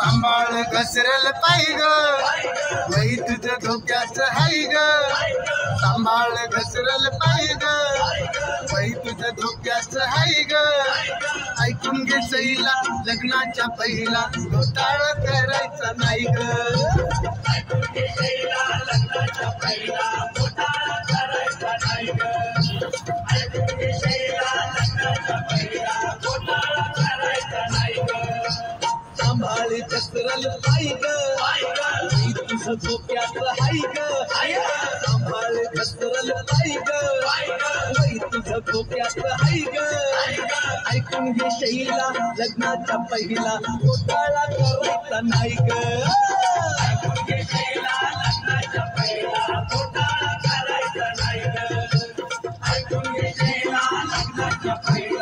सांभाळ घसरल पाय ग बाई तुझं धोक्याच हाय ग सांभाळ घसरल पाय ग बाई तुझं धोक्याच हाय ग ऐकून घे सईला लग्नाच्या पहिला घोटाळा करायचा नाही ग ऐकून घे सईला लग्नाच्या पहिला घोटाळा करायचा नाही ग ऐकून घे सईला लग्नाच्या पहिला घोटाळा करायचा नाही ग सांभाळी घसरल पाय ग बाई तुझं धोक्याच हाय ग सांभाळी घसरल पाय ग बाई तुझं धोक्याच हाय ग ऐकून घे शैला लग्नाचा पहिला घोटाळा करायचा नाही ग ऐकून घे शैला लग्नाचा पहिला घोटाळा करायचा नाही ग ऐकून घे शैला लग्नाचा पहिला